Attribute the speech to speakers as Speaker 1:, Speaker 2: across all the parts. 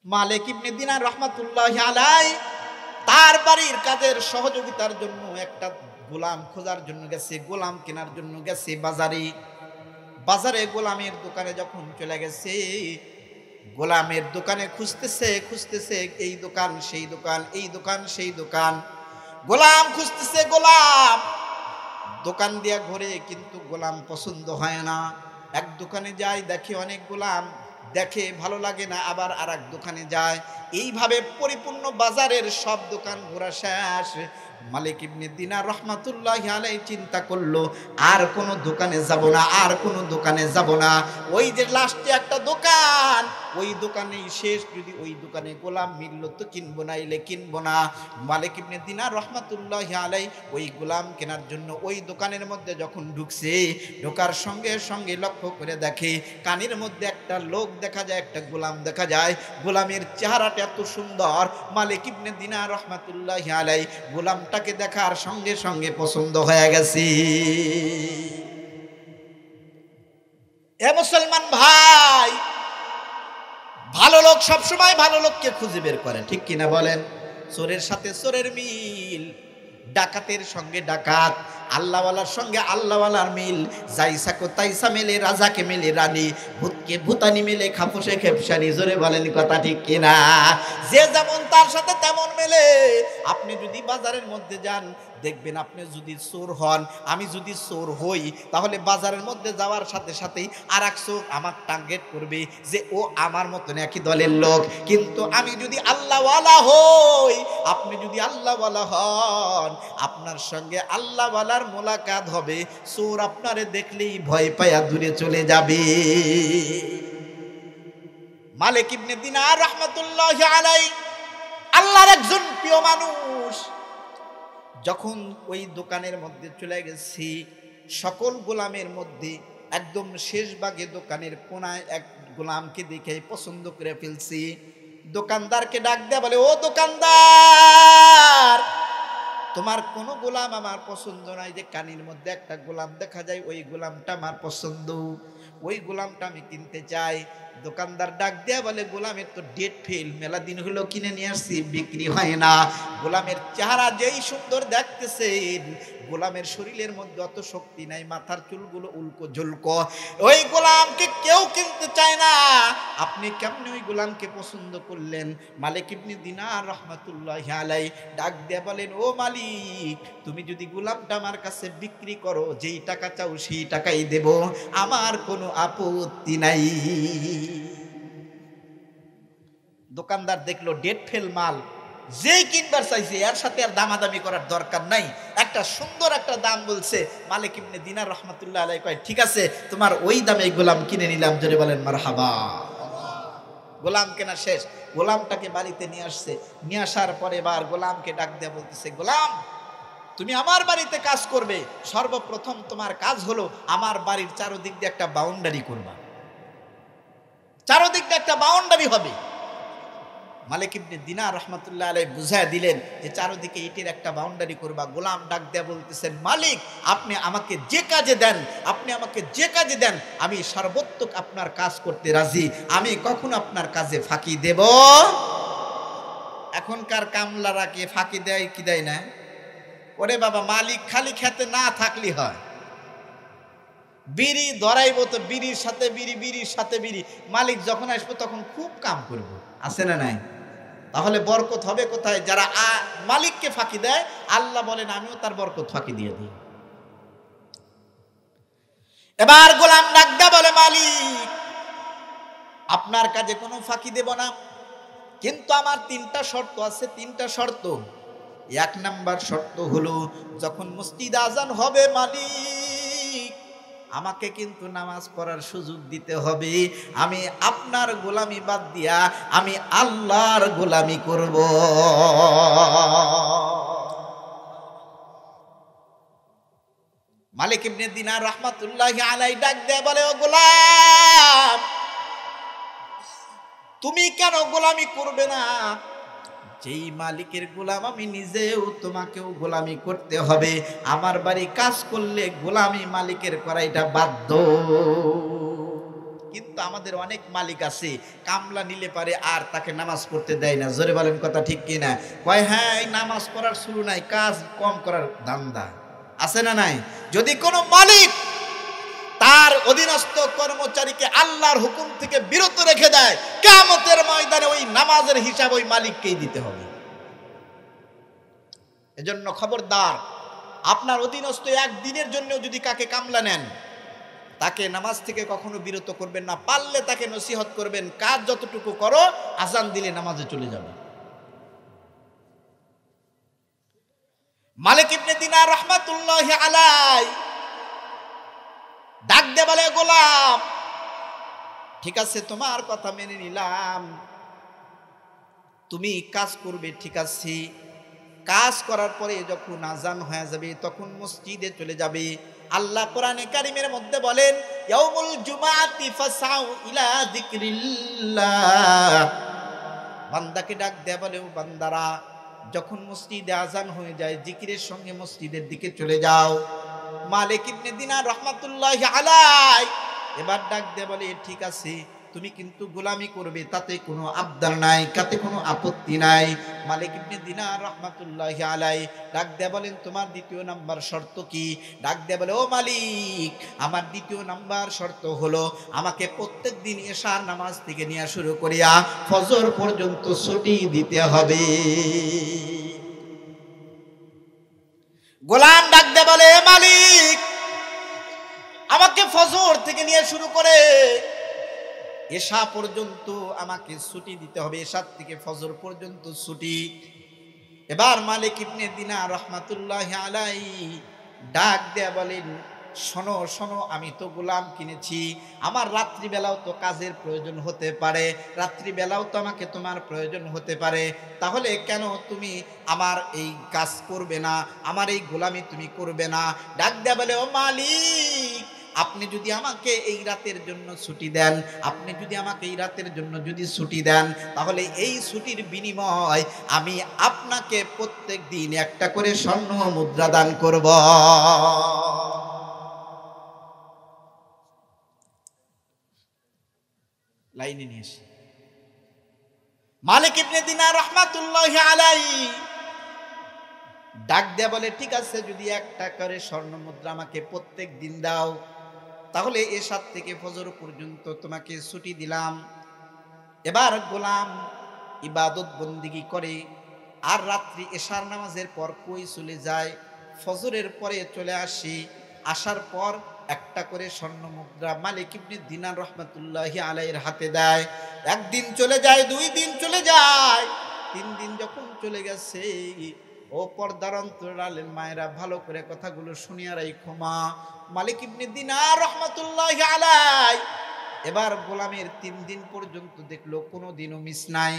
Speaker 1: মালিক ইবনে দিনার রাহমাতুল্লাহি আলাইহি তার বাড়ির কাজের সহযোগিতার জন্য একটা গোলাম খোঁজার জন্য গেছে, গোলাম কেনার জন্য গেছে বাজারে গোলামের দোকানে যখন চলে গেছে, গোলামের দোকানে খুঁজতেছে এই দোকান সেই দোকান, এই দোকান সেই দোকান, গোলাম খুঁজতেছে, গোলাম দোকান দিয়া ঘুরে কিন্তু গোলাম পছন্দ হয় না। এক দোকানে যায়, দেখে অনেক গোলাম, দেখে ভালো লাগে না, আবার আর এক দোকানে যায়। এইভাবে পরিপূর্ণ বাজারের সব দোকান ঘোরা শেষ। মালিক ইবনে দিনার রাহমাতুল্লাহি আলাইহি চিন্তা করলো, আর কোনো দোকানে যাব না, আর কোনো দোকানে যাব না। ওই যে লাস্টে একটা দোকান, ওই দোকানেই শেষ। যদি ওই দোকানে গোলাম মিলল তো কিনবো না, এলে কিনবো না। মালিক ইবনে দিনার রাহমাতুল্লাহি আলাইহি ওই গোলাম কেনার জন্য ওই দোকানের মধ্যে যখন ঢুকছে, ঢোকার সঙ্গে সঙ্গে লক্ষ্য করে দেখে কানের মধ্যে একটা লোক দেখা যায়, একটা গোলাম দেখা যায়। গোলামের চেহারাটা এত সুন্দর, মালিক ইবনে দিনার রাহমাতুল্লাহি আলাইহি গোলামটাকে দেখার সঙ্গে সঙ্গে পছন্দ হয়ে গেছে। এ মুসলমান ভাই, ভালো লোক সবসময় ভালো লোককে খুঁজে বের করে, ঠিক কিনা বলেন? চোরের সাথে চোরের মিল, ডাকাতের সঙ্গে ডাকাত, আল্লাহওয়ালার সঙ্গে আল্লাহওয়ালার মিল। যাইসা কোতাইসা মেলে রাজাকে মেলে রানী, ভূতকে ভূতানি মেলে খাপুসে খেপসানি। জোরে বলেন কথা ঠিক কিনা? যে যেমন তার সাথে তেমন মেলে। আপনি যদি বাজারের মধ্যে যান, দেখবেন আপনি যদি চোর হন, আমি যদি চোর হই, তাহলে বাজারের মধ্যে যাওয়ার সাথে সাথেই আর এক চোর আমার টার্গেট করবে যে ও আমার মতন একই দলের লোক। কিন্তু আমি যদি আল্লাহওয়ালা হই, আপনি যদি আল্লাহওয়ালা হন, আপনার সঙ্গে আল্লাহওয়ালার মোলাকাত হবে। চোর আপনারে দেখলেই ভয় পায়া দূরে চলে যাবে। মালিক ইবনে দিনার রাহমাতুল্লাহি আলাইহি আল্লাহর একজন প্রিয় মানুষ। যখন ওই দোকানের মধ্যে চলে গেছি, সকল গোলামের মধ্যে একদম শেষ ভাগে দোকানের কোনায় এক গোলামকে দেখে পছন্দ করে ফেলছি। দোকানদারকে ডাক দেয়া বলে, ও দোকানদার, তোমার কোনো গোলাম আমার পছন্দ নাই? যে কানের মধ্যে একটা গোলাম দেখা যায়, ওই গোলামটা আমার পছন্দ, ওই গোলামটা আমি কিনতে চাই। দোকানদার ডাক দেয়া বলে, গোলামের তো ডেট ফেল, মেলা দিন হলো কিনে নিয়ে আসছি, বিক্রি হয় না। গোলামের চেহারা যেই সুন্দর দেখতেছেন, গোলামের শরীরের মধ্যে অত শক্তি নাই, মাথার চুলগুলো উল্কো ঝুলকো, ওই গোলামকে কেউ কিনতে চায় না। আপনি কেমনে ওই গোলামকে পছন্দ করলেন? মালিক ইবনে দিনার রাহমাতুল্লাহি আলাইহি ডাক দিয়ে বলেন, ও মালিক, তুমি যদি গোলামটা আমার কাছে বিক্রি করো, যেই টাকা চাও সেই টাকাই দেব, আমার কোনো আপত্তি নাই। দোকানদার দেখলো ডেট ফেল মাল, যেই কিনবার চাইছে এর সাথে আর দামাদামি করার দরকার নাই, একটা সুন্দর একটা দাম বলছে। মালিক ইবনে দিনার রাহমাতুল্লাহি আলাইহি কয়, ঠিক আছে, তোমার ওই দামে গোলাম কিনে নিলাম। জোরে বলেন মারহাবা। গোলাম কেনা শেষ, গোলামটাকে বাড়িতে নিয়ে আসছে। নিয়ে আসার পরে এবার গোলামকে ডাক দিয়ে বলতেছে, গোলাম, তুমি আমার বাড়িতে কাজ করবে, সর্বপ্রথম তোমার কাজ হলো আমার বাড়ির চারদিক দিয়ে একটা বাউন্ডারি করবা, চারদিক দিয়ে একটা বাউন্ডারি হবে। মালিক ইবনে দিনার রাহমাতুল্লাহি আলাইহি বুঝায় দিলেন যে চারদিকে ইটের একটা বাউন্ডারি করবা। গোলাম ডাক দেয়া বলতেছেন, মালিক, আপনি আমাকে যে কাজে দেন, আপনি আমাকে যে কাজে দেন, আমি সর্বোত্তক আপনার কাজ করতে রাজি, আমি কখনো আপনার কাজে ফাঁকি দেব। এখনকার কামলারা কে ফাঁকি দেয় কি দেয় না? ওরে বাবা, মালিক খালি খেতে না থাকলে হয়, বিড়ি ধরাইবো তো বিড়ির সাথে বিড়ি, বিড়ির সাথে বিড়ি। মালিক যখন আসবো তখন খুব কাম করবো, আছে না নাই? তাহলে বরকত হবে কোথায়? যারা মালিককে ফাঁকি দেয়, আল্লাহ বলেন আমিও তার বরকত ফাঁকি দিয়ে দিই। এবার গোলাম ডাকদা বলে, মালিক, আপনার কাজে কোনো ফাঁকি দেব না, কিন্তু আমার তিনটা শর্ত আছে। তিনটা শর্ত। এক নাম্বার শর্ত হলো, যখন মসজিদ আজান হবে, মালিক, আমাকে কিন্তু নামাজ পড়ার সুযোগ দিতে হবে। আমি আপনার গোলামি বাদ দিয়া আমি আল্লাহর গোলামি করব। মালিক ইবনে দিনার রাহমাতুল্লাহি আলাইহি ডাক দেয়া বলে, ও গোলাম, তুমি কেন গোলামি করবে না? যেই মালিকের গোলাম আমি নিজেও, তোমাকেও গোলামি করতে হবে। আমার বাড়ি কাজ করলে গোলামি মালিকের করা এটা বাধ্য। কিন্তু আমাদের অনেক মালিক আছে কামলা নিলে পারে আর তাকে নামাজ পড়তে দেয় না। জোরে বলেন কথা ঠিক কিনা? কয় হ্যাঁ এই নামাজ পড়ার শুরু নাই, কাজ কম করার ধান্দা আছে না নাই? যদি কোনো মালিক তার অধীনস্থ কর্মচারীকে আল্লাহর হুকুম থেকে বিরত রেখে দেয়, কিয়ামতের ময়দানে ওই নামাজের হিসাব ওই মালিককেই দিতে হবে। এজন্য খবরদার, আপনার অধীনস্থ একদিনের জন্য যদি কাকে কামলা নেন, তাকে নামাজ থেকে কখনো বিরত করবেন না। পারলে তাকে নসিহত করবেন, কাজ যতটুকু করো, আজান দিলে নামাজে চলে যাবে। মালিক ইবনে দিনার রাহমাতুল্লাহি আলাইহি ডাক দে বলে, গোলাম ঠিক আছে তোমার কথা মেনে নিলাম, তুমি কাজ করবে ঠিক আছে, কাজ করার পরে যখন আজান হয়ে যাবে তখন মসজিদে চলে যাবে। আল্লাহ কোরআনে কারিমের মধ্যে বলেন, ইয়াউমুল জুমাআতি ফাসাউ ইলা যিকরিল্লাহ। বান্দাকে ডাক দেয়া বলে, ও বান্দারা যখন মসজিদে আজান হয়ে যায় জিকিরের সঙ্গে মসজিদের দিকে চলে যাও। মালিক ইবনে দিনার রাহমাতুল্লাহি আলাইহি এবার ডাক দেয়া বলে, ঠিক আছে তুমি কিন্তু গোলামি করবে, তাতে কোনো আবদার নাই, তাতে কোনো আপত্তি নাই। মালিক ইবনে দিনার রাহমাতুল্লাহি আলাইহি ডাক দেয়া বলেন, তোমার দ্বিতীয় নাম্বার শর্ত কি? ডাক দেয়া বলে, ও মালিক আমার দ্বিতীয় নাম্বার শর্ত হলো আমাকে প্রত্যেক দিন এশার নামাজ থেকে নিয়ে শুরু করিয়া ফজর পর্যন্ত ছুটি দিতে হবে। গোলাম ডাক দেয়া বলে, মালিক আমাকে ফজর থেকে নিয়ে শুরু করে এশা পর্যন্ত আমাকে ছুটি দিতে হবে, এশা থেকে ফজর পর্যন্ত ছুটি। এবার মালিক ইবনে দিনার রাহমাতুল্লাহি আলাইহি ডাক দেয়া বলেন, শোনো শোনো, আমি তো গোলাম কিনেছি, আমার রাত্রিবেলাও তো কাজের প্রয়োজন হতে পারে, রাত্রিবেলাও তো আমাকে তোমার প্রয়োজন হতে পারে, তাহলে কেন তুমি আমার এই কাজ করবে না, আমার এই গোলামি তুমি করবে না? ডাক দেয়া বলে, ও মালিক আপনি যদি আমাকে এই রাতের জন্য ছুটি দেন, আপনি যদি আমাকে এই রাতের জন্য যদি ছুটি দেন, তাহলে এই ছুটির বিনিময় আমি আপনাকে প্রত্যেক দিন একটা করে স্বর্ণ মুদ্রা দান করব। লাইনে নিয়ে এসে মালিক ইবনে দিনার রাহমাতুল্লাহি আলাইহি ডাক দেয়া বলে, ঠিক আছে যদি একটা করে স্বর্ণ মুদ্রা আমাকে প্রত্যেক দিন দাও, তাহলে এশা থেকে ফজর পর্যন্ত তোমাকে ছুটি দিলাম। এবার গোলাম ইবাদত বন্দিগি করে আর রাত্রি এশার নামাজের পর কই চলে যায়, ফজরের পরে চলে আসি, আসার পর একটা করে স্বর্ণ মুদ্রা মালিক ইবনে দিনার রাহমাতুল্লাহি আলাইহির হাতে দেয়। একদিন চলে যায়, 2 দিন চলে যায়, 3 দিন যখন চলে গেছে, ও পর্দার অন্তরালের মায়েরা ভালো করে কথাগুলো শুনিয়া রাখো মা। মালিক ইবনে দিনার রাহমাতুল্লাহি আলাইহি এবার গোলামের 3 দিন পর্যন্ত দেখলো কোনো দিনও মিস নাই,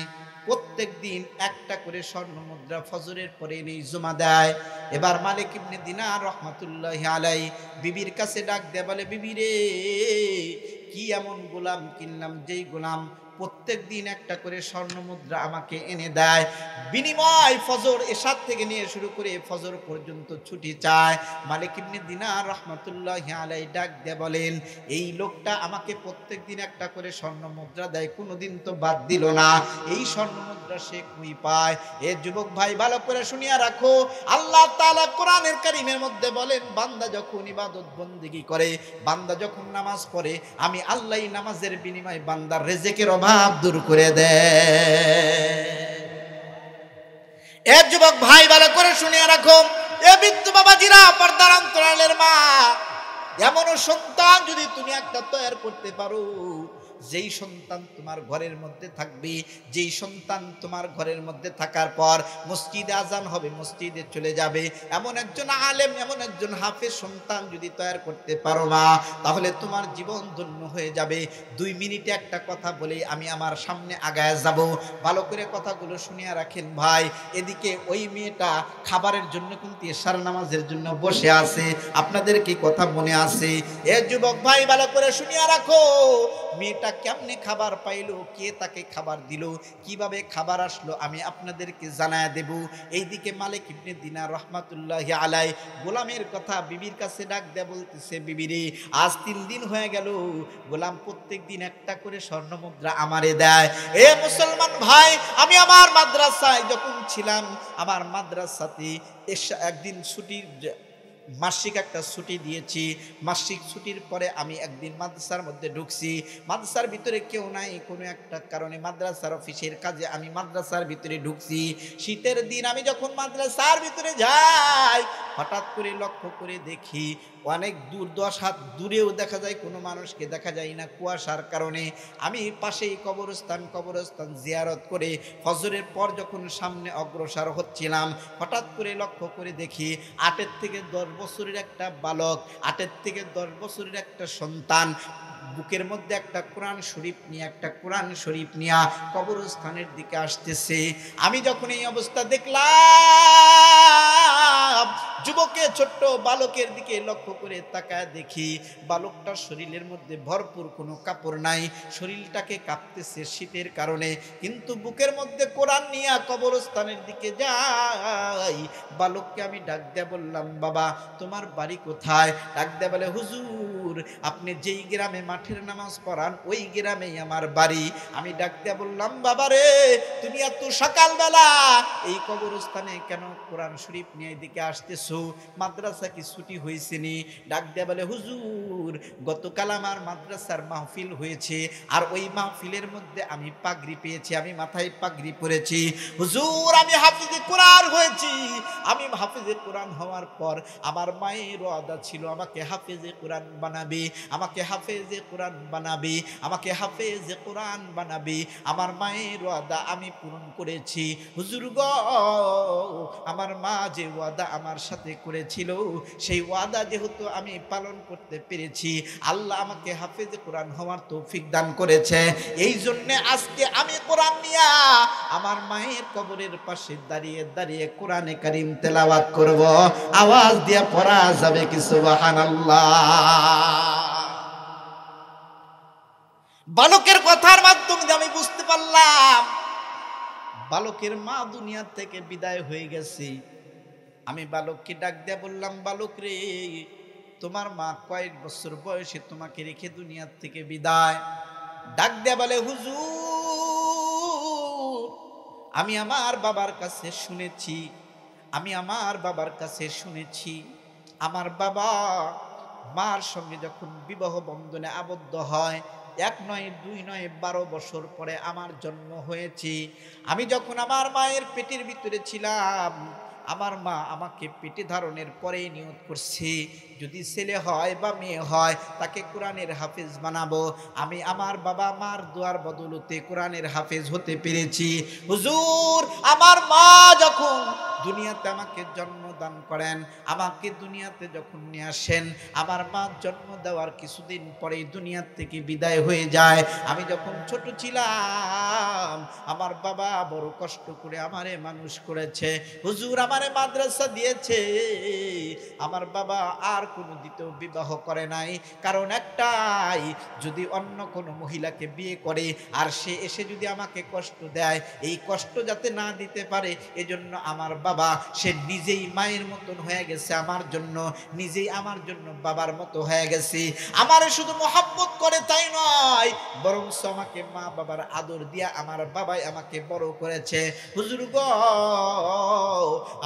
Speaker 1: প্রত্যেক দিন একটা করে স্বর্ণ মুদ্রা ফজরের পরে নেই জমা দেয়। এবার মালিক ইবনে দিনার রাহমাতুল্লাহি আলাইহি বিবির কাছে ডাক দেয়, বলে, বিবি রে কি এমন গোলাম কিনলাম যেই গোলাম প্রত্যেক দিন একটা করে স্বর্ণ মুদ্রা আমাকে এনে দেয়, বিনিময় ফজর এশা থেকে নিয়ে শুরু করে ফজর পর্যন্ত ছুটি চায়। মালিক ইবনে দিনার রাহমাতুল্লাহি আলাইহি ডাক দিয়ে বলেন, এই লোকটা আমাকে প্রত্যেক দিন একটা করে স্বর্ণ মুদ্রা দেয়, কোনোদিন তো বাদ দিল না, এই স্বর্ণ মুদ্রা সে কই পায়? এ যুবক ভাই ভালো করে শুনিয়া রাখো, আল্লাহ তাআলা কোরআনের কারীমের মধ্যে বলেন, বান্দা যখন ইবাদত বন্দেগী করে, বান্দা যখন নামাজ পড়ে, আমি আল্লাহই নামাজের বিনিময়ে বান্দার রিজিকের অভাব দূর করে দেয়। এ যুবক ভাই ভালো করে শুনিয়া রাখো, এ বৃদ্ধ বাবাজিরা, পর্দার অন্তরালের মা, এমন সন্তান যদি তুমি একটা তৈরি করতে পারো, যেই সন্তান তোমার ঘরের মধ্যে থাকবে, যেই সন্তান তোমার ঘরের মধ্যে থাকার পর মসজিদে আজান হবে মসজিদে চলে যাবে, এমন একজন আলেম, এমন একজন হাফেজ সন্তান যদি তৈরি করতে পারো না, তাহলে তোমার জীবন ধন্য হয়ে যাবে। 2 মিনিটে একটা কথা বলে আমি আমার সামনে আগায় যাব, ভালো করে কথাগুলো শুনিয়া রাখেন ভাই। এদিকে ওই মেয়েটা খাবারের জন্য কিন্তু এশার নামাজের জন্য বসে আছে, আপনাদের কি কথা মনে আছে? এ যুবক ভাই ভালো করে শুনিয়া রাখো, মেয়েটা কেমনে খাবার পাইলো, কে তাকে খাবার দিল, কিভাবে খাবার আসলো, আমি আপনাদেরকে জানায়া দেব। এইদিকে মালিক ইবনে দিনার রহমাতুল্লাহি আলাই গোলামের কথা বিবির কাছে ডাক দেয়া বলতেছে, বিবি রে, আজ 3 দিন হয়ে গেল গোলাম প্রত্যেক দিন একটা করে স্বর্ণ মুদ্রা আমারে দেয়। এ মুসলমান ভাই, আমি আমার মাদ্রাসায় যখন ছিলাম, আমার মাদ্রাসাতে একদিন ছুটির মাসিক একটা ছুটি দিয়েছি। মাসিক ছুটির পরে আমি একদিন মাদ্রাসার মধ্যে ঢুকছি। মাদ্রাসার ভিতরে কেউ নাই, কোনো একটা কারণে মাদ্রাসার অফিসের কাজে আমি মাদ্রাসার ভিতরে ঢুকছি। শীতের দিন আমি যখন মাদ্রাসার ভিতরে যাই, হঠাৎ করে লক্ষ্য করে দেখি অনেক দূর, 10 হাত দূরেও দেখা যায় কোনো মানুষকে দেখা যায় না কুয়াশার কারণে। আমি পাশেই কবরস্থান জিয়ারত করে ফজরের পর যখন সামনে অগ্রসর হচ্ছিলাম, হঠাৎ করে লক্ষ্য করে দেখি 8 থেকে 10 বছরের একটা বালক, 8 থেকে 10 বছরের একটা সন্তান বুকের মধ্যে একটা কোরআন শরীফ নিয়ে কবরস্থানের দিকে আসতেছে। আমি যখন এই অবস্থা দেখলাম, যুবকে ছোট্ট বালকের দিকে লক্ষ্য করে তাকায় দেখি বালকটার শরীরের মধ্যে ভরপুর কোনো কাপড় নাই, শরীরটাকে কাঁপতেছে শীতের কারণে, কিন্তু বুকের মধ্যে কোরআন নিয়ে কবরস্থানের দিকে যাই। বালককে আমি ডাক দিয়ে বললাম, বাবা তোমার বাড়ি কোথায়? ডাক দিয়ে বলে, হুজুর আপনি যেই গ্রামে মাঠের নামাজ পড়ান ওই গ্রামেই আমার বাড়ি। আমি ডাক দিয়ে বললাম, বাবা রে, তুমি এত সকালবেলা এই কবরস্থানে কেন কোরআন শরীফ নিয়ে এদিকে আসতেছো? মাদ্রাসা কি ছুটি হয়েছে নি? ডাক দিয়ে বলে, হুজুর গতকাল আমার মাদ্রাসার মাহফিল হয়েছে, আর ওই মাহফিলের মধ্যে আমি পাগড়ি পেয়েছি, আমি মাথায় পাগড়ি পরেছি। হুজুর আমি হাফিজে কোরআন হয়েছি। আমি হাফিজে কোরআন হওয়ার পর আমার মায়ের ওয়াদা ছিল আমাকে হাফিজে কোরআন বানাবে, আমাকে হাফিজে কোরআন বানাবে, আমাকে হাফিজে কোরআন বানাবে। আমার মায়ের ওয়াদা আমি পূরণ করেছি। হুজুর গো, আমার মা যে ওয়াদা আমার সাথে করেছিল সেই ওয়াদা যেহেতু আমি পালন করতে পেরেছি, আল্লাহ আমাকে হাফেজে কোরআন হওয়ার তৌফিক দান করেছে। এই জন্য আজকে আমি কোরআন নিয়া আমার মায়ের কবরের পাশে দাঁড়িয়ে দাঁড়িয়ে কোরআনে কারীম তেলাওয়াত করব। আওয়াজ দিয়ে পড়া যাবে কি সুবহানাল্লাহ? বালকের কথার মাধ্যমে আমি বুঝতে পারলাম বালকের মা দুনিয়া থেকে বিদায় হয়ে গেছে। আমি বালককে ডাক দিয়ে বললাম, বালক রে, তোমার মা কয়েক বছর বয়সে তোমাকে রেখে দুনিয়া থেকে বিদায়। ডাক দিয়ে বলে, হুজুর আমি আমার বাবার কাছে শুনেছি, আমার বাবা মার সঙ্গে যখন বিবাহ বন্ধনে আবদ্ধ হয়, 1 নয় 2 নয় 12 বছর পরে আমার জন্ম হয়েছে। আমি যখন আমার মায়ের পেটের ভিতরে ছিলাম, আমার মা আমাকে পেটে ধারণের পরে নিয়ত করছে যদি ছেলে হয় বা মেয়ে হয় তাকে কোরআনের হাফেজ বানাবো। আমি আমার বাবা মার দোয়ার বদৌলতে কোরআনের হাফেজ হতে পেরেছি। হুজুর আমার মা যখন দুনিয়াতে আমাকে জন্ম দান করেন, আমাকে দুনিয়াতে যখন নিয়ে আসেন, আমার মা জন্ম দেওয়ার কিছুদিন পরেই দুনিয়া থেকে বিদায় হয়ে যায়। আমি যখন ছোট ছিলাম, আমার বাবা বড় কষ্ট করে আমারে মানুষ করেছে। হুজুর আমারে মাদ্রাসা দিয়েছে। আমার বাবা আর কোনো দ্বিতীয় বিবাহ করে নাই, কারণ একটাই, যদি অন্য কোনো মহিলাকে বিয়ে করে আর সে এসে যদি আমাকে কষ্ট দেয়, এই কষ্ট যাতে না দিতে পারে এজন্য আমার বাবা সে নিজেই মায়ের মতন হয়ে গেছে আমার জন্য, নিজেই আমার জন্য বাবার মতো হয়ে গেছে। আমারে শুধু মহব্বত করে তাই নয়, বরং আমাকে মা বাবার আদর দিয়া আমার বাবাই আমাকে বড় করেছে। হুজুর গো,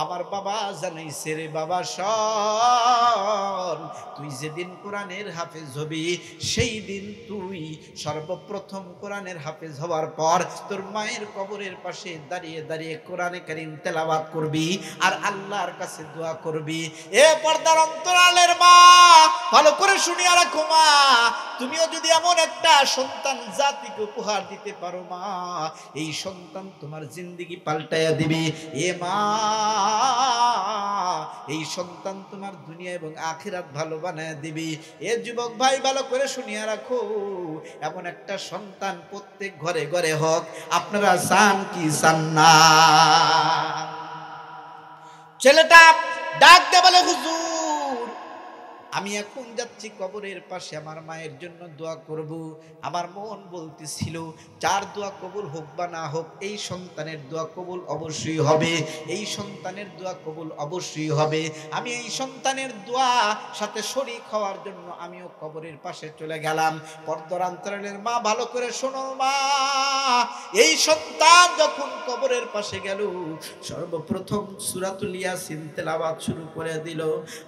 Speaker 1: আমার বাবা জানাইছে, রে বাবা শোন, তুই যেদিন কোরআনের হাফেজ হবি সেই দিন তুই সর্বপ্রথম কোরআনের হাফেজ হওয়ার পর তোর মায়ের কবরের পাশে দাঁড়িয়ে দাঁড়িয়ে কোরআনে কারীম তেলাওয়াত করবি আর আল্লাহর কাছে দোয়া করবি। এ পর্দার অন্তরালের মা, ভালো করে শুনিয়া রাখো মা, তুমিও যদি এমন একটা সন্তান জাতিকে উপহার দিতে পারো মা, এই সন্তান তোমার জিন্দেগি পাল্টাইয়া দিবে। এ মা, এই সন্তান তোমার দুনিয়া এবং আখিরাত ভালো বানায় দিবি। এ যুবক ভাই ভালো করে শুনিয়া রাখো, এমন একটা সন্তান প্রত্যেক ঘরে ঘরে হোক। আপনারা চান কি চান না? ছেলেটা ডাক দে বলে, হুজুর আমি এখন যাচ্ছি কবরের পাশে আমার মায়ের জন্য দোয়া করব। আমার মন বলতেছিল যার দোয়া কবুল হোক বা না হোক, এই সন্তানের দোয়া কবুল অবশ্যই হবে, এই সন্তানের দোয়া কবুল অবশ্যই হবে। আমি এই সন্তানের দোয়া সাথে শরীক হওয়ার জন্য আমিও কবরের পাশে চলে গেলাম। পর্দার অন্তরালের মা ভালো করে শোনো মা, এই সন্তান যখন কবরের পাশে গেল, সর্বপ্রথম সূরাতুল ইয়াসিন তেলাওয়াত শুরু করে দিল।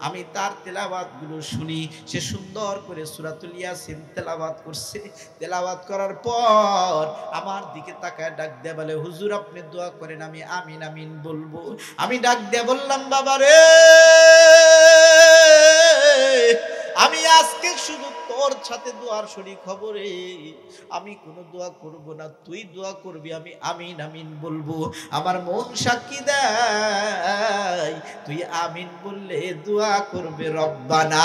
Speaker 1: আমি তার তেলাওয়াত গুলো শুনি, সে সুন্দর করে সূরাতুল ইয়াসিন তেলাওয়াত করছে। তেলাওয়াত করার পর আমার দিকে তাকায় ডাক দিয়ে বলে, হুজুর আপনি দোয়া করেন, আমি আমিন আমিন বলবো। আমি ডাক দিয়ে বললাম, বাবা রে, আমি আজকে শুধু তোর সাথে দোয়ার শরীক হব রে, আমি কোনো দোয়া করব না, তুই দোয়া করবি, আমি আমিন আমিন বলবো। আমার মন সাক্ষী দেয়, তুই আমিন বললে দোয়া করবে রব্বানা।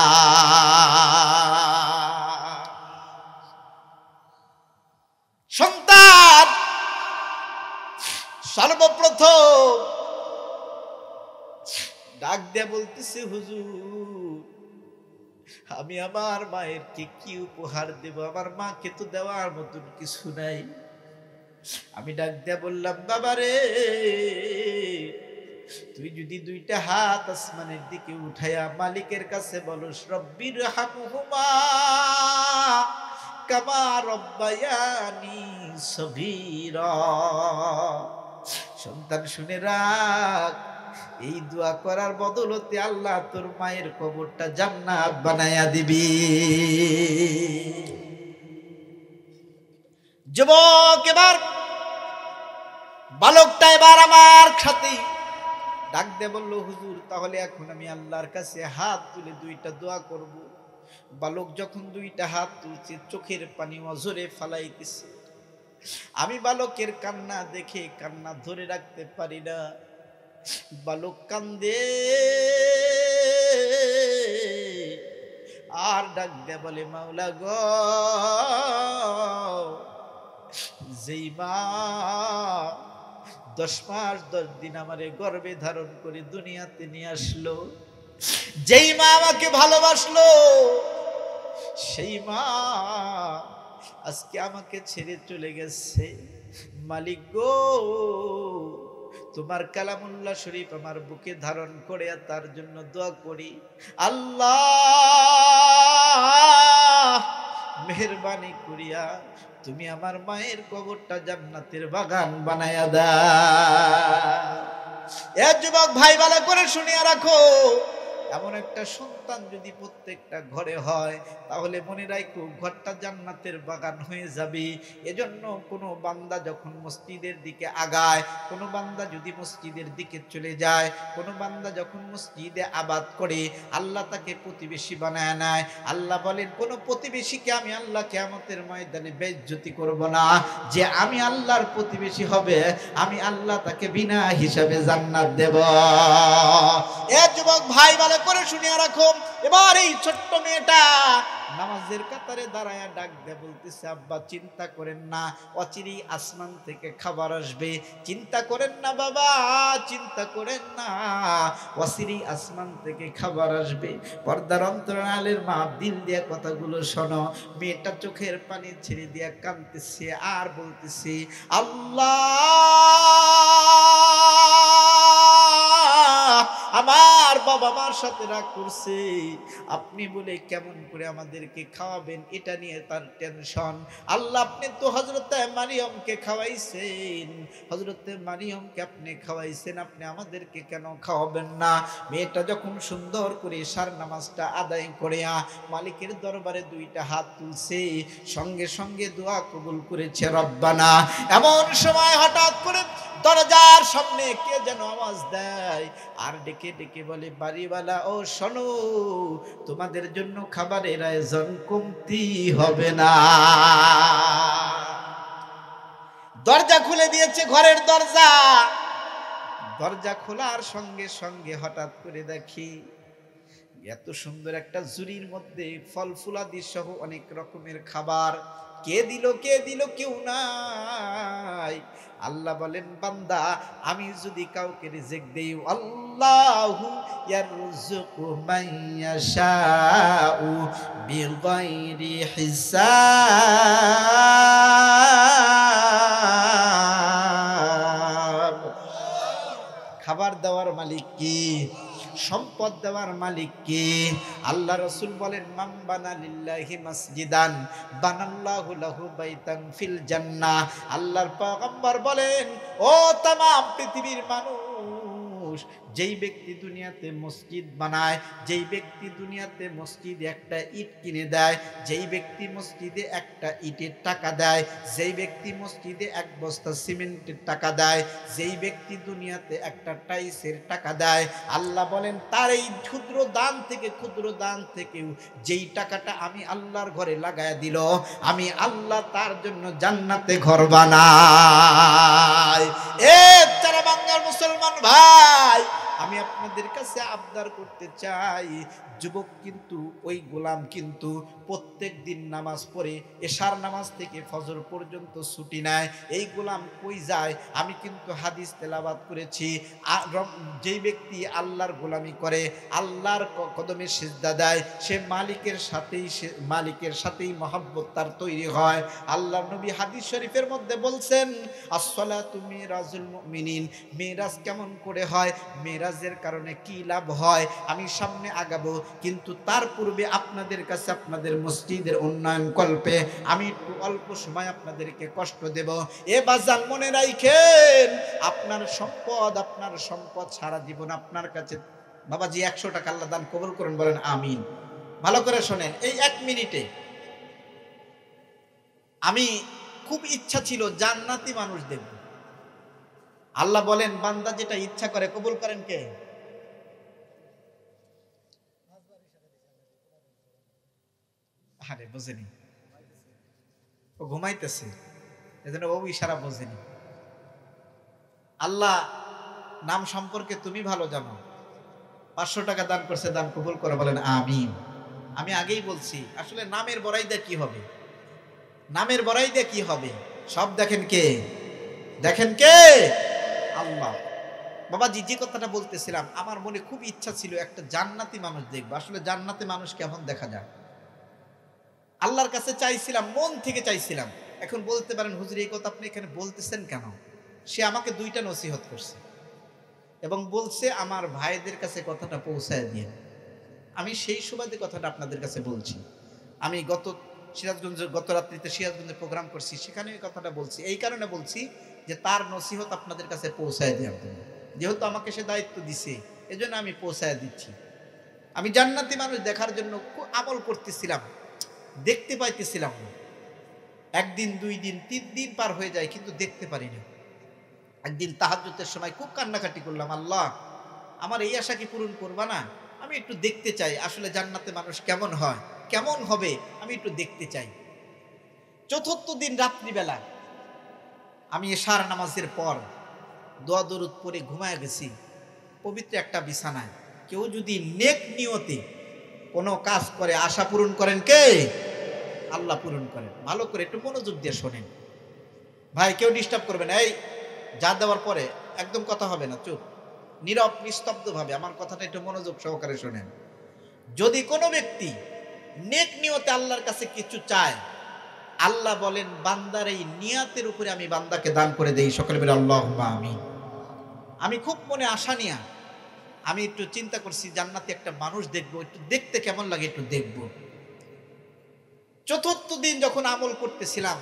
Speaker 1: সন্তান সর্বপ্রথম ডাক দিয়ে বলতেছে, হুজুর আমি আমার মায়ের কি উপহার দেব, আমার মাকে তো দেওয়ার মতন কিছু নাই। আমি ডাক দিয়া বললাম, বাবা রে, তুই যদি দুইটা হাত আসমানের দিকে উঠাইয়া মালিকের কাছে বলস, রব্বির হামহুমা কামা রব্বায়ানি সগীরা। সন্তান শুনে রাখ, এই দোয়া করার বদলতে আল্লাহ তোর মায়ের কবরটা জান্নাত বানায়া দিবি। যুবক এবার বালকটা এবার আমার সাথে ডাক দিয়ে বলল, হুজুর তাহলে এখন আমি আল্লাহর কাছে হাত তুলে দুইটা দোয়া করব। বালক যখন দুইটা হাত তুলছে, চোখের পানি অঝরে ফালাইতেছে। আমি বালকের কান্না দেখে কান্না ধরে রাখতে পারি না। বালক কান্দে আর ডাক দে বলে, মাওলা গো, যেই মা 10 মাস 10 দিন আমারে গর্ভে ধারণ করে দুনিয়াতে নিয়ে আসলো, যেই মা আমাকে ভালোবাসলো, সেই মা আজকে আমাকে ছেড়ে চলে গেছে। মালিক গো, তোমার কালামুল্লাহ শরীফ আমার বুকে ধারণ করে তার জন্য দোয়া করি। আল্লাহ মেহেরবানি করিয়া তুমি আমার মায়ের কবরটা জান্নাতের বাগান বানায়া দাও। এ যুবক ভাই ভালো করে শুনিয়া রাখো, এমন একটা সন্তান যদি প্রত্যেকটা ঘরে হয়, তাহলে মনে রাখো ঘরটা জান্নাতের বাগান হয়ে যাবে। এজন্য কোনো বান্দা যখন মসজিদের দিকে আগায়, কোনো বান্দা যদি মসজিদের দিকে চলে যায়, কোনো বান্দা যখন মসজিদে আবাদ করে, আল্লাহ তাকে প্রতিবেশী বানায় নেয়। আল্লাহ বলেন, কোনো প্রতিবেশীকে আমি আল্লাহ কিয়ামতের ময়দানে বেইজ্জতি করব না। যে আমি আল্লাহর প্রতিবেশী হবে, আমি আল্লাহ তাকে বিনা হিসাবে জান্নাত দেব। এ যুবক ভাই ভালো করে শুনিয়া রাখো, এবার এই ছোট্ট মেয়েটা নামাজের কাতারে দাঁড়ায়া ডাক দিয়ে বলতেছে, আব্বা চিন্তা করেন না, অচিরেই আসমান থেকে খাবার আসবে। চিন্তা করেন না বাবা, চিন্তা করেন না, অচিরেই আসমান থেকে খাবার আসবে। পর্দার অন্তরালের মা দিল দিয়ে কথাগুলো শোনো। মেয়েটা চোখের পানি ছেড়ে দিয়া কাঁদতেছে আর বলতেছে, আল্লাহ আমার বাবা মার সাথে রাগ করছে, আপনি বলে কেমন করে আমাদেরকে খাওয়াবেন, এটা নিয়ে তার টেনশন। আল্লাহ আপনি তো হযরতে মারিয়মকে খাওয়াইছেন, হযরতে মারিয়মকে আপনি খাওয়াইছেন, আপনি আমাদেরকে কেন খাওয়াবেন না? মেয়েটা যখন সুন্দর করে ইশার নামাজটা আদায় করে মালিকের দরবারে দুইটা হাত তুলছে, সঙ্গে সঙ্গে দোয়া কবুল করেছে রব্বানা। এমন সময় হঠাৎ করে দরজার সামনে কে যেন আওয়াজ দেয় আর ডেকে ডেকে বলে, বাড়িওয়ালা ও শোনো, তোমাদের জন্য খাবারের আয়োজন কমতি হবে না। দরজা খুলে দিয়েছে, ঘরের দরজা। দরজা খোলার সঙ্গে সঙ্গে হঠাৎ করে দেখি এত সুন্দর একটা ঝুড়ির মধ্যে ফল ফুলাদি সহ অনেক রকমের খাবার, কে দিল কেউ নাই। আল্লাহ বলেন বান্দা আমি যদি কাউকে রিজিক দেই, আল্লাহু ইয়ারযুকু মান ইয়াশাউ বিগাইরি হিসাব। খাবার দেওয়ার মালিক কি? সম্পদ দেওয়ার মালিক কি? আল্লাহ রাসূল বলেন মান বানা লিল্লাহি মাসজিদান বানাল্লাহু লাহু বাইতান ফিল জান্নাহ। আল্লাহর পয়গম্বর বলেন ও तमाम পৃথিবীর মানুষ, যেই ব্যক্তি দুনিয়াতে মসজিদ বানায়, যেই ব্যক্তি দুনিয়াতে মসজিদে একটা ইট কিনে দেয়, যেই ব্যক্তি মসজিদে একটা ইটের টাকা দেয়, যেই ব্যক্তি মসজিদে এক বস্তা সিমেন্টের টাকা দেয়, যেই ব্যক্তি দুনিয়াতে একটা টাইলসের টাকা দেয়, আল্লাহ বলেন তার এই ক্ষুদ্র দান থেকেও যেই টাকাটা আমি আল্লাহর ঘরে লাগায়া দিল, আমি আল্লাহ তার জন্য জান্নাতে ঘর বানাই। যারা বাংলার মুসলমান ভাই, আমি আপনাদের কাছে আবদার করতে চাই, যুবক কিন্তু ওই গোলাম কিন্তু প্রত্যেক দিন নামাজ পড়ে এশার নামাজ থেকে ফজর পর্যন্ত ছুটি নেয়। এই গোলাম কই যায়? আমি কিন্তু হাদিস তেলাওয়াত করেছি, যেই ব্যক্তি আল্লাহর গোলামি করে, আল্লাহর কদমে সিজদা দেয়, সে মালিকের সাথেই মহব্বত তার তৈরি হয়। আল্লাহর নবী হাদিস শরীফের মধ্যে বলছেন আসসালাতু মিরাজুল মুমিনিন। মিরাজ কেমন করে হয়, মিরাজের কারণে কি লাভ হয় আমি সামনে আগাবো, কিন্তু তার পূর্বে আপনাদের কাছে আপনাদের মসজিদের উন্নয়ন কল্পে আমি একটু অল্প সময় আপনাদেরকে কষ্ট দেব। এ বাজান মনে রাখেন, আপনার সম্পদ সারা জীবন আপনার কাছে। বাবাজি 100 টাকা আল্লাহ দান কবুল করুন, বলেন আমিন। ভালো করে শোনেন, এই 1 মিনিটে আমি খুব ইচ্ছা ছিল জান্নাতি মানুষ দেখব। আল্লাহ বলেন বান্দা যেটা ইচ্ছা করে কবুল করেন কে? আরে বোঝেনি, ও ঘুমাইতেছে, এজন্য ও ইশারা বোঝেনি। আল্লাহ নাম সম্পর্কে তুমি ভালো জানো। 500 টাকা দান করছে, দান কবুল করে, বলেন আমিন। আমি আগেই বলছি আসলে নামের বড়াইদা কি হবে, নামের বড়াইদা কি হবে, সব দেখেন কে? আল্লাহ। বাবাজি যে কথাটা বলতেছিলাম, আমার মনে খুব ইচ্ছা ছিল একটা জান্নাতি মানুষ দেখবো। আসলে জান্নাতি মানুষ কেমন দেখা যায়, আল্লাহর কাছে চাইছিলাম, মন থেকে চাইছিলাম। এখন বলতে পারেন হুজুর এই কথা আপনি এখানে বলতেছেন কেন? সে আমাকে 2টা নসিহত করছে এবং বলছে আমার ভাইদের কাছে কথাটা পৌঁছায় দিয়ে। আমি সেই সুবাদে কথাটা আপনাদের কাছে বলছি। আমি গত রাত্রিতে সিরাজগঞ্জে প্রোগ্রাম করছি, সেখানে এই কথাটা বলছি। এই কারণে বলছি যে তার নসিহত আপনাদের কাছে পৌঁছায় দেওয়ার জন্য, যেহেতু আমাকে সে দায়িত্ব দিছে, এজন্য আমি পৌঁছায় দিচ্ছি। আমি জান্নাতি মানুষ দেখার জন্য খুব আমল করতেছিলাম, দেখতে পাইতেছিলাম না। 1 দিন 2 দিন 3 দিন পার হয়ে যায়, কিন্তু দেখতে পারি না। একদিন তাহাজ্জুদের সময় খুব কান্নাকাটি করলাম, আল্লাহ আমার এই আশা কি পূরণ করবা না? আমি একটু দেখতে চাই আসলে জান্নাতে মানুষ কেমন হয়, কেমন হবে, আমি একটু দেখতে চাই। 4র্থ দিন রাত্রিবেলা আমি এশার নামাজের পর দোয়া দরুদ পড়ে ঘুমায় গেছি পবিত্র একটা বিছানায়। কেউ যদি নেক নিয়তে কোনো কাজ করে, আশা পূরণ করেন কে? আল্লাহ পূরণ করেন। ভালো করে একটু মনোযোগ দিয়ে শোনেন ভাই, কেউ ডিস্টার্ব করবেন। এই যা দেওয়ার পরে একদম কথা হবে না, চুপ নীরব নিস্তব্ধভাবে আমার কথাটা একটু মনোযোগ সহকারে শোনেন। যদি কোনো ব্যক্তি নেক নিয়তে আল্লাহর কাছে কিছু চায়, আল্লাহ বলেন বান্দার এই নিয়াতের উপরে আমি বান্দাকে দান করে দেই। সকলে বলে আল্লাহুম্মা আমিন। আমি খুব মনে আশা নিয়া আমি একটু চিন্তা করছি জান্নাতে একটা মানুষ দেখবো, একটু দেখতে কেমন লাগে একটু দেখবো। 4র্থ দিন যখন আমল করতেছিলাম,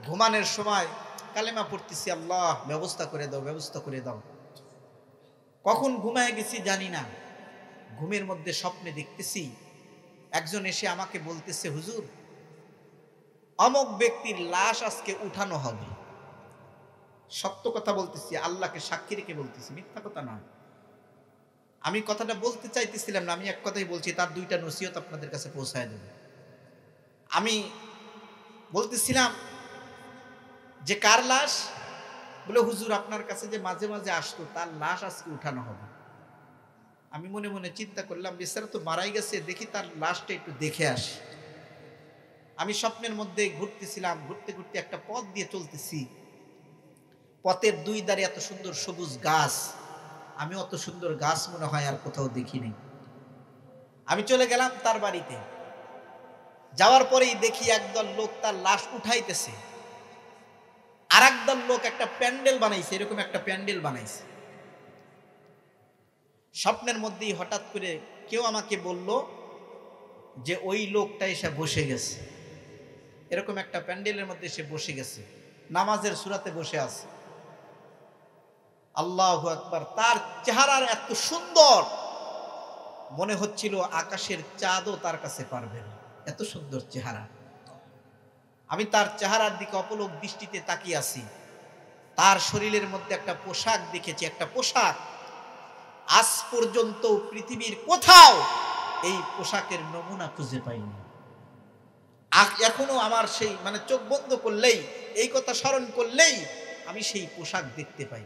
Speaker 1: ঘুমানোর সময় কালেমা পড়তেছি, আল্লাহ ব্যবস্থা করে দাও। কখন ঘুমায় গেছি জানি না, ঘুমের মধ্যে স্বপ্নে দেখতেছি একজন এসে আমাকে বলতেছে, হুজুর অমুক ব্যক্তির লাশ আজকে উঠানো হবে। সত্য কথা বলতেছি, আল্লাহকে সাক্ষী রেখে বলতেছি, মিথ্যা কথা নয়। আমি কথাটা বলতে চাইতেছিলাম না, আমি এক কথাই বলছি, তার 2টা নসিহত আপনাদের কাছে পৌঁছায় দেব। আমি বলতেছিলাম যে কার লাশ? বলে হুজুর আপনার কাছে যে মাঝে মাঝে আসতো তার লাশ আজকে উঠানো হবে। আমি মনে মনে চিন্তা করলাম, বেচারা তো মারাই গেছে, দেখি তার লাশটা একটু দেখে আসি। আমি স্বপ্নের মধ্যে ঘুরতেছিলাম, ঘুরতে ঘুরতে একটা পথ দিয়ে চলতেছি, পথের দুই ধারে এত সুন্দর সবুজ গাছ, আমি অত সুন্দর গাছ মনে হয় আর কোথাও দেখিনি। আমি চলে গেলাম তার বাড়িতে, যাওয়ার পরেই দেখি একদল লোক তার লাশ উঠাইতেছে, আর একদল লোক একটা প্যান্ডেল বানাইছে, এরকম একটা প্যান্ডেল বানাইছে। স্বপ্নের মধ্যেই হঠাৎ করে কেউ আমাকে বলল যে ওই লোকটা এসে বসে গেছে, এরকম একটা প্যান্ডেলের মধ্যে এসে বসে গেছে, নামাজের সূরাতে বসে আছে। আল্লাহু আকবার। তার চেহারার এত সুন্দর, মনে হচ্ছিল আকাশের চাঁদও তার কাছে পারবে না, এত সুন্দর চেহারা। আমি তার চেহারার দিকে অপলক দৃষ্টিতে তাকিয়ে আছি। তার শরীরের মধ্যে একটা পোশাক দেখেছি, একটা পোশাক আজ পর্যন্ত পৃথিবীর কোথাও এই পোশাকের নমুনা খুঁজে পাইনি। এখনো আমার সেই চোখ বন্ধ করলেই, এই কথা স্মরণ করলেই আমি সেই পোশাক দেখতে পাই।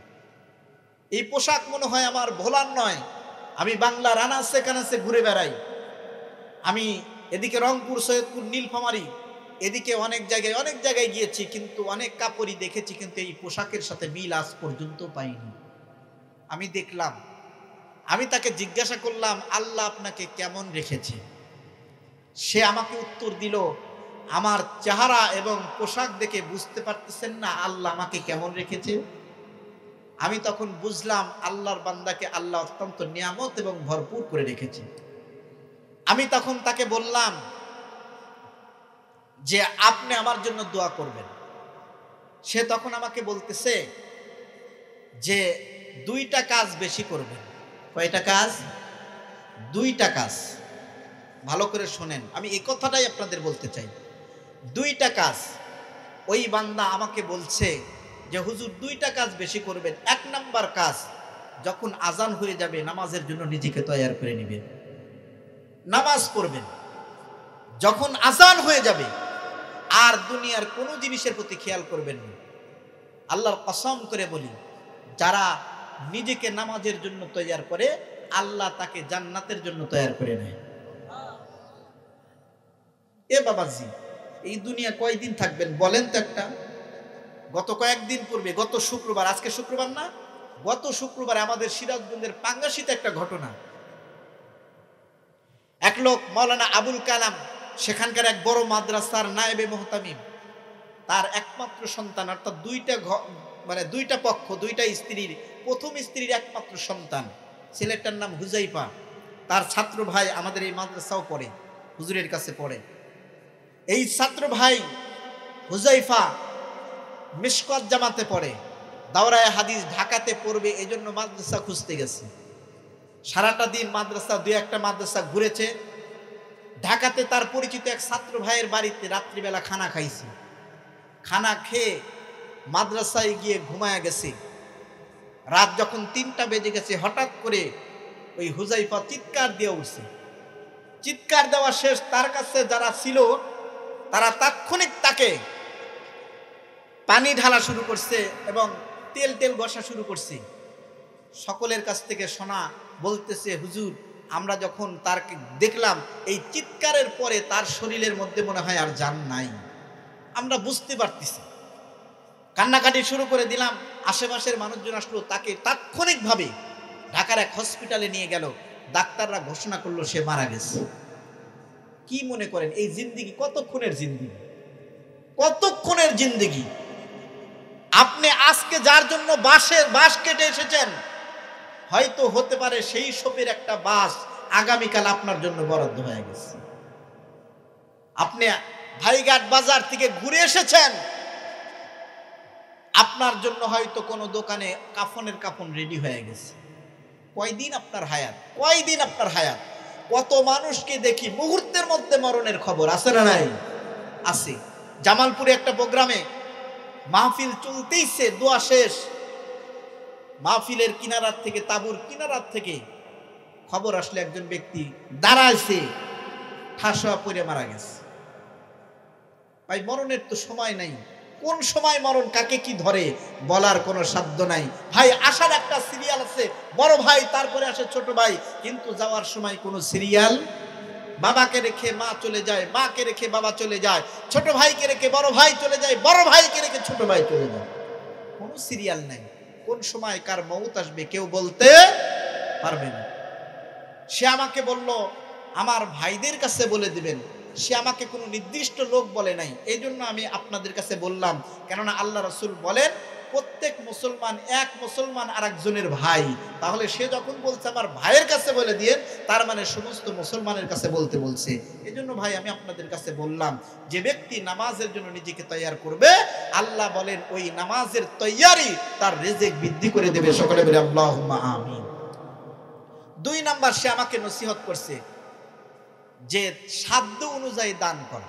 Speaker 1: এই পোশাক মনে হয় আমার ভোলার নয়। আমি বাংলার আনাচে কানাচে ঘুরে বেড়াই, আমি এদিকে রংপুর, সৈয়দপুর, নীলফামারী, এদিকে অনেক জায়গায় গিয়েছি, কিন্তু অনেক কাপড়ই দেখেছি, কিন্তু এই পোশাকের সাথে মিল আজ পর্যন্ত পাইনি। আমি দেখলাম, আমি তাকে জিজ্ঞাসা করলাম, আল্লাহ আপনাকে কেমন রেখেছে? সে আমাকে উত্তর দিল, আমার চেহারা এবং পোশাক দেখে বুঝতে পারতেছেন না আল্লাহ আমাকে কেমন রেখেছে? আমি তখন বুঝলাম আল্লাহর বান্দাকে আল্লাহ অত্যন্ত নিয়ামত এবং ভরপুর করে রেখেছে। আমি তখন তাকে বললাম যে আপনি আমার জন্য দোয়া করবেন। সে তখন আমাকে বলতেছে যে 2টা কাজ বেশি করবেন। কয়টা কাজ? 2টা কাজ। ভালো করে শোনেন, আমি এই কথাটাই আপনাদের বলতে চাই। 2টা কাজ। ওই বান্দা আমাকে বলছে যে হুজুর 2টা কাজ বেশি করবেন। 1 নাম্বার কাজ, যখন আজান হয়ে যাবে নামাজের জন্য নিজেকে তৈয়ার করে নেবেন, নামাজ পড়বেন। যখন আজান হয়ে যাবে আর দুনিয়ার কোনো জিনিসের প্রতি খেয়াল করবেন না। আল্লাহর কসম করে বলি, যারা নিজেকে নামাজের জন্য তৈয়ার করে আল্লাহ তাকে জান্নাতের জন্য তৈয়ার করে নেয়। এ বাবাজি, এই দুনিয়া কয়দিন থাকবেন বলেন তো একটা? গত কয়েকদিন পূর্বে, গত শুক্রবার, আজকে শুক্রবার না, গত শুক্রবারে আমাদের সিরাজগঞ্জের পাঙ্গাশিতে একটা ঘটনা। এক লোক মাওলানা আবুল কালাম, সেখানকার এক বড় মাদ্রাসার নায়েবে মুহতামিম, তার একমাত্র সন্তান, অর্থাৎ 2টা পক্ষ, 2টা স্ত্রীর, প্রথম স্ত্রীর একমাত্র সন্তান, ছেলেটার নাম হুজাইফা। তার ছাত্র ভাই আমাদের এই মাদ্রাসাও পড়ে, হুজুরের কাছে পড়ে। এই ছাত্র ভাই হুজাইফা মিশকাত জামাতে পড়ে, দাওরায়ে হাদিস ঢাকাতে পড়বে, এই জন্য মাদ্রাসা খুঁজতে গেছে। সারাটা দিন মাদ্রাসা, 2-1টা মাদ্রাসা ঘুরেছে। ঢাকাতে তার পরিচিত এক ছাত্র ভাইয়ের বাড়িতে রাত্রিবেলা খানা খাইছে। খানা খেয়ে মাদ্রাসায় গিয়ে ঘুমায়া গেছে। রাত যখন 3টা বেজে গেছে, হঠাৎ করে ওই হুজাইফা চিৎকার দিয়ে উঠছে। চিৎকার দেওয়া শেষ, তার কাছে যারা ছিল তারা তাৎক্ষণিক তাকে পানি ঢালা শুরু করছে এবং তেল ঘষা শুরু করছে। সকলের কাছ থেকে শোনা বলতেছে, হুজুর আমরা যখন তারকে দেখলাম এই চিৎকারের পরে তার শরীরের মধ্যে মনে হয় আর জান নাই, আমরা বুঝতে পারতেছি। কান্নাকাটি শুরু করে দিলাম। আশেপাশের মানুষজন আসলো, তাকে তাৎক্ষণিকভাবে ঢাকার এক হসপিটালে নিয়ে গেল। ডাক্তাররা ঘোষণা করলো সে মারা গেছে। কি মনে করেন এই জিন্দেগি কতক্ষণের জিন্দেগি? কতক্ষণের জিন্দেগি? আপনি আজকে যার জন্য বাঁশ কেটে এসেছেন, হয়তো হতে পারে সেই শোপের একটা বাস আগামীকাল আপনার জন্য বরাদ্দ হয়ে গেছে। আপনি ভাইঘাট বাজার থেকে ঘুরে এসেছেন, আপনার জন্য হয়তো কোনো দোকানে কাফনের কাফন রেডি হয়ে গেছে। কয়দিন আপনার হায়াত? কয়দিন আপনার হায়াত? কত মানুষকে দেখি মুহূর্তের মধ্যে মরণের খবর, আছে না নাই? আছে। জামালপুরে একটা প্রোগ্রামে মাহফিল চলতেইছে, দোয়া শেষ, মাহফিলের কিনারার থেকে, তাবুর কিনারার থেকে খবর আসলে একজন ব্যক্তি দাঁড়াইছে, ঠাসা পড়ে মারা গেছে। ভাই মরণের তো সময় নাই, কোন সময় মরণ কাকে কি ধরে বলার কোনো সাধ্য নাই। ভাই আসার একটা সিরিয়াল আছে, বড় ভাই তারপরে আসে ছোট ভাই, কিন্তু যাওয়ার সময় কোনো সিরিয়াল বাবাকে রেখে মা চলে যায়, মাকে রেখে বাবা চলে যায়, ছোট ভাইকে রেখে বড় ভাই চলে যায়, বড় ভাইকে রেখে ছোট ভাই চলে যায়। কোনো সিরিয়াল নেই, কোন সময় কার মউত আসবে কেউ বলতে পারবে না। সে আমাকে বলল আমার ভাইদের কাছে বলে দিবেন, সে আমাকে কোনো নির্দিষ্ট লোক বলে নাই, এই জন্য আমি আপনাদের কাছে বললাম। কেননা আল্লাহ রাসূল বলেন প্রত্যেক মুসলমান এক মুসলমান আরেকজনের ভাই। তাহলে সে যখন বলছে আমার ভাইয়ের কাছে বলে দিয়ে, তার মানে সমস্ত মুসলমানের কাছে বলতে বলছে। এই জন্য ভাই আমি আপনাদের কাছে বললাম, যে ব্যক্তি নামাজের জন্য নিজেকে তৈয়ার করবে, আল্লাহ বলেন ওই নামাজের তৈয়ারি তার রিজিক বৃদ্ধি করে দেবে। সকলে বলে আল্লাহুম্মা আমিন। 2 নাম্বার, সে আমাকে নসিহত করছে যে সাধ্য অনুযায়ী দান করা।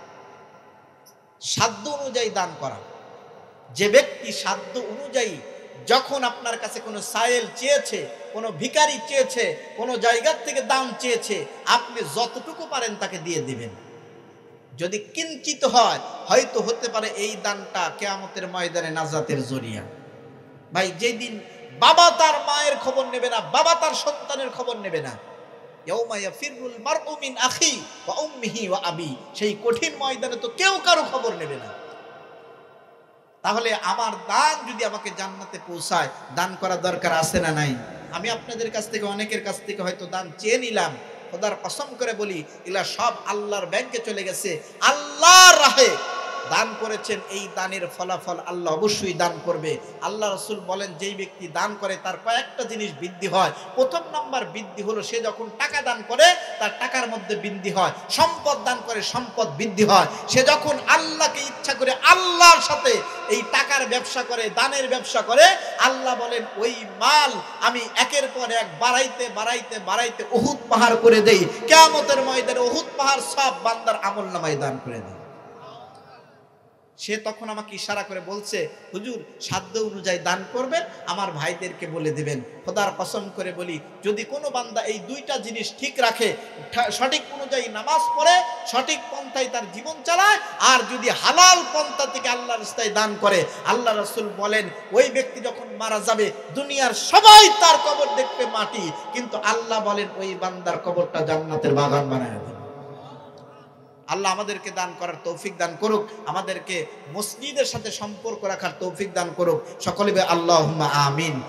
Speaker 1: সাধ্য অনুযায়ী দান করা। যে ব্যক্তি সাধ্য অনুযায়ী যখন আপনার কাছে কোনো সায়েল চেয়েছে, কোনো ভিখারি চেয়েছে, কোনো জায়গা থেকে দান চেয়েছে, আপনি যতটুকু পারেন তাকে দিয়ে দিবেন। যদি কিঞ্চিত হয়, হয়তো হতে পারে এই দানটা কিয়ামতের ময়দানে নাজাতের জরিয়া। ভাই যেদিন বাবা তার মায়ের খবর নেবে না, বাবা তার সন্তানের খবর নেবে না, ইয়াউমা ইয়াফিরুল মারউ মিন আখি ওয়া উম্মিহি ওয়া আবি, সেই কঠিন ময়দানে তো কেউ কারো খবর নেবে না। তাহলে আমার দান যদি আমাকে জান্নাতে পৌঁছায়, দান করা দরকার আছে না নাই? আমি আপনাদের কাছ থেকে অনেকের কাছ থেকে হয়তো দান চেয়ে নিলাম, খোদার কসম করে বলি এগুলা সব আল্লাহর ব্যাংকে চলে গেছে। আল্লাহর রাহে দান করেছেন, এই দানের ফলাফল আল্লাহ অবশ্যই দান করবে। আল্লাহ রাসূল বলেন যেই ব্যক্তি দান করে তার কয়েকটা জিনিস বৃদ্ধি হয়। প্রথম নাম্বার বৃদ্ধি হলো সে যখন টাকা দান করে তার টাকার মধ্যে বৃদ্ধি হয়। সম্পদ দান করে সম্পদ বৃদ্ধি হয়। সে যখন আল্লাহকে ইচ্ছা করে আল্লাহর সাথে এই টাকার ব্যবসা করে, দানের ব্যবসা করে, আল্লাহ বলেন ওই মাল আমি একের পর এক বাড়াইতে বাড়াইতে বাড়াইতে উহুদ পাহাড় করে দেই। কিয়ামতের ময়দানে উহুদ পাহাড় সব বান্দার আমলনামায় দান করে দেয়। সে তখন আমাকে ইশারা করে বলছে হুজুর সাধ্য অনুযায়ী দান করবেন, আমার ভাইদেরকে বলে দিবেন। খোদার কসম করে বলি যদি কোনো বান্দা এই 2টা জিনিস ঠিক রাখে, সঠিক অনুযায়ী নামাজ পড়ে, সঠিক পন্থায় তার জীবন চালায়, আর যদি হালাল পন্থা থেকে আল্লাহর রাস্তায় দান করে, আল্লাহ রাসূল বলেন ওই ব্যক্তি যখন মারা যাবে দুনিয়ার সবাই তার কবর দেখবে মাটি, কিন্তু আল্লাহ বলেন ওই বান্দার কবরটা জান্নাতের বাগান বানায় দেবে। আল্লাহ আমাদেরকে দান করার তৌফিক দান করুক, আমাদেরকে মসজিদের সাথে সম্পর্ক রাখার তৌফিক দান করুক। সকলে আল্লাহুম্মা আমিন।